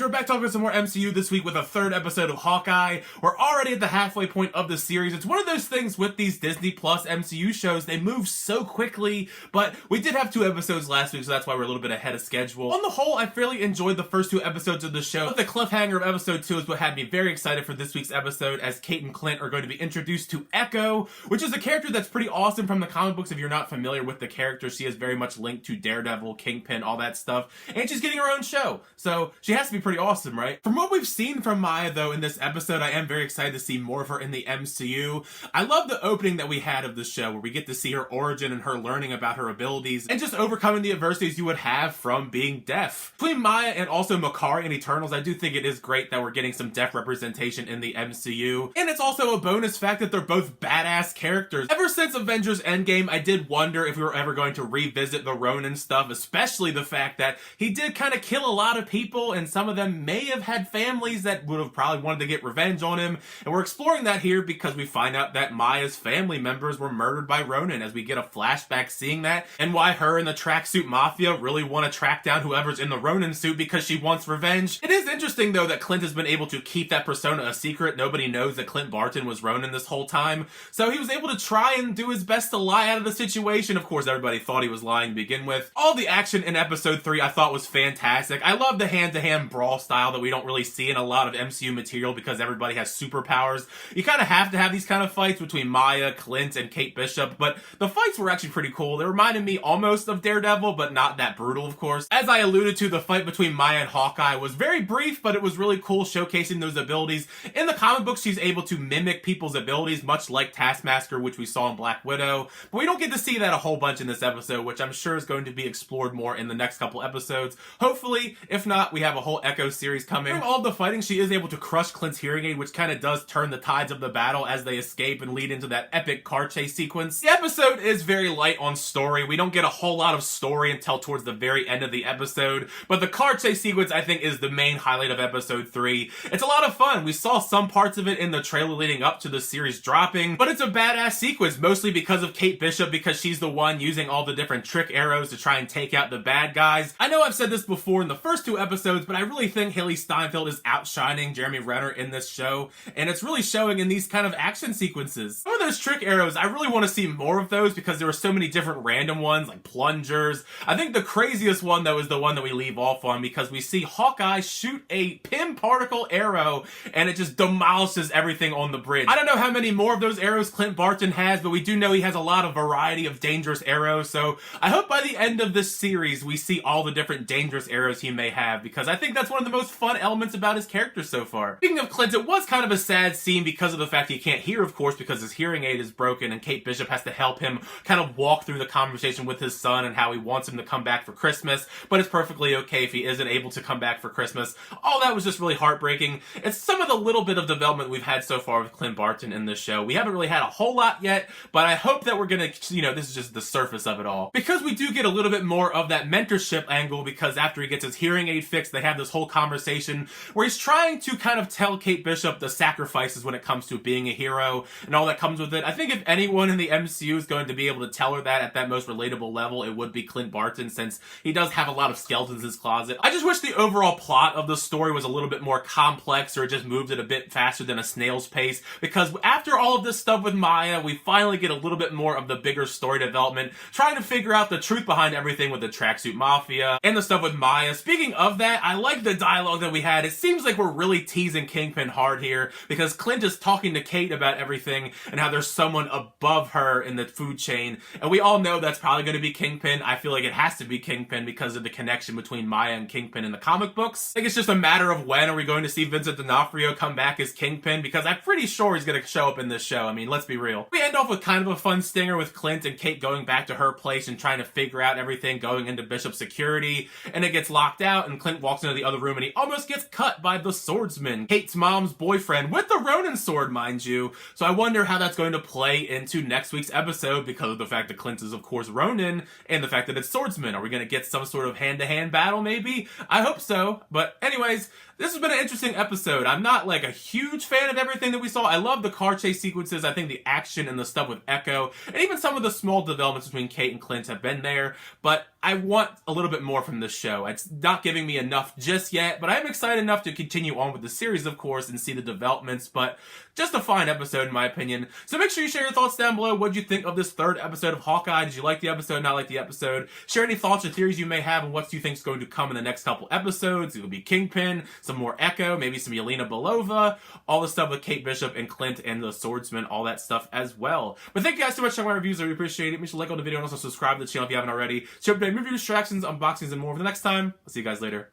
we're back talking about some more MCU this week with a third episode of Hawkeye. We're already at the halfway point of the series. It's one of those things with these Disney Plus MCU shows, they move so quickly, but we did have 2 episodes last week, so that's why we're a little bit ahead of schedule. On the whole, I fairly enjoyed the first 2 episodes of the show, but the cliffhanger of episode 2 is what had me very excited for this week's episode, as Kate and Clint are going to be introduced to Echo, which is a character that's pretty awesome from the comic books. If you're not familiar with the character, she is very much linked to Daredevil, Kingpin, all that stuff, and she's getting her own show, so she has to be pretty awesome, right? From what we've seen from Maya, though, in this episode, I am very excited to see more of her in the MCU. I love the opening that we had of the show, where we get to see her origin and her learning about her abilities, and just overcoming the adversities you would have from being deaf. Between Maya and also Makkari and Eternals, I do think it is great that we're getting some deaf representation in the MCU, and it's also a bonus fact that they're both badass characters. Ever since Avengers Endgame, I did wonder if we were ever going to revisit the Ronin stuff, especially the fact that he did kind of kill a lot of people, and some of them may have had families that would have probably wanted to get revenge on him, and we're exploring that here because we find out that Maya's family members were murdered by Ronin, as we get a flashback seeing that, and why her and the tracksuit mafia really want to track down whoever's in the Ronin suit because she wants revenge. It is interesting, though, that Clint has been able to keep that persona a secret. Nobody knows that Clint Barton was Ronin this whole time, so he was able to try and do his best to lie out of the situation. Of course, everybody thought he was lying to begin with. All the action in episode 3 I thought was fantastic. I love the hand-to-hand brawl style that we don't really see in a lot of MCU material because everybody has superpowers. You kind of have to have these kind of fights between Maya, Clint, and Kate Bishop, but the fights were actually pretty cool. They reminded me almost of Daredevil, but not that brutal, of course. As I alluded to, the fight between Maya and Hawkeye was very brief, but it was really cool showcasing those abilities. In the comic books, she's able to mimic people's abilities, much like Taskmaster, which we saw in Black Widow, but we don't get to see that a whole bunch in this episode, which I'm sure is going to be explored more in the next couple episodes. Hopefully, if not, we have a whole Echo series coming. During all of the fighting, she is able to crush Clint's hearing aid, which kind of does turn the tides of the battle as they escape and lead into that epic car chase sequence. The episode is very light on story. We don't get a whole lot of story until towards the very end of the episode, but the car chase sequence, I think, is the main highlight of episode 3. It's a lot of fun. We saw some parts of it in the trailer leading up to the series dropping, but it's a badass sequence, mostly because of Kate Bishop, because she's the one using all the different trick arrows to try and take out the bad guys. I know I've said this before in the first 2 episodes, but I really think Haley Steinfeld is outshining Jeremy Renner in this show, and it's really showing in these kind of action sequences. Some of those trick arrows, I really want to see more of those because there were so many different random ones, like plungers. I think the craziest one, though, is the one that we leave off on, because we see Hawkeye shoot a Pym particle arrow, and it just demolishes everything on the bridge. I don't know how many more of those arrows Clint Barton has, but we do know he has a lot of variety of dangerous arrows, so I hope by the end of this series we see all the different dangerous arrows he may have, because I think that's one of the most fun elements about his character so far. Speaking of Clint, it was kind of a sad scene because of the fact he can't hear, of course, because his hearing aid is broken, and Kate Bishop has to help him kind of walk through the conversation with his son and how he wants him to come back for Christmas, but it's perfectly okay if he isn't able to come back for Christmas. All that was just really heartbreaking. It's some of the little bit of development we've had so far with Clint Barton in this show. We haven't really had a whole lot yet, but I hope that we're gonna, this is just the surface of it all. Because we do get a little bit more of that mentorship angle, because after he gets his hearing aid fixed, they have this whole conversation where he's trying to kind of tell Kate Bishop the sacrifices when it comes to being a hero and all that comes with it. I think if anyone in the MCU is going to be able to tell her that at that most relatable level, it would be Clint Barton, since he does have a lot of skeletons in his closet. I just wish the overall plot of the story was a little bit more complex, or it just moved at a bit faster than a snail's pace, because after all of this stuff with Maya, we finally get a little bit more of the bigger story development, trying to figure out the truth behind everything with the tracksuit mafia and the stuff with Maya. Speaking of that, I like the dialogue that we had. It seems like we're really teasing Kingpin hard here, because Clint is talking to Kate about everything and how there's someone above her in the food chain, and we all know that's probably going to be Kingpin. I feel like it has to be Kingpin because of the connection between Maya and Kingpin in the comic books. I think it's just a matter of when are we going to see Vincent D'Onofrio come back as Kingpin, because I'm pretty sure he's going to show up in this show. I mean, let's be real. We end off with kind of a fun stinger with Clint and Kate going back to her place and trying to figure out everything, going into Bishop's security, and it gets locked out, and Clint walks into the other room and he almost gets cut by the swordsman, Kate's mom's boyfriend, with the Ronin sword, mind you. So I wonder how that's going to play into next week's episode, because of the fact that Clint is, of course, Ronin, and the fact that it's swordsman. Are we going to get some sort of hand-to-hand battle, maybe? I hope so. But anyways, this has been an interesting episode. I'm not like a huge fan of everything that we saw. I love the car chase sequences. I think the action and the stuff with Echo, and even some of the small developments between Kate and Clint have been there, but I want a little bit more from this show. It's not giving me enough just yet, but I'm excited enough to continue on with the series, of course, and see the developments, but just a fine episode in my opinion. So make sure you share your thoughts down below. What did you think of this third episode of Hawkeye? Did you like the episode, not like the episode? Share any thoughts or theories you may have, and what do you think is going to come in the next couple episodes? It will be Kingpin, some more Echo, maybe some Yelena Belova, all the stuff with Kate Bishop and Clint and the Swordsman, all that stuff as well. But thank you guys so much for checking my reviews. I really appreciate it. Make sure to like on the video and also subscribe to the channel if you haven't already. So movie distractions, unboxings, and more. For the next time, I'll see you guys later.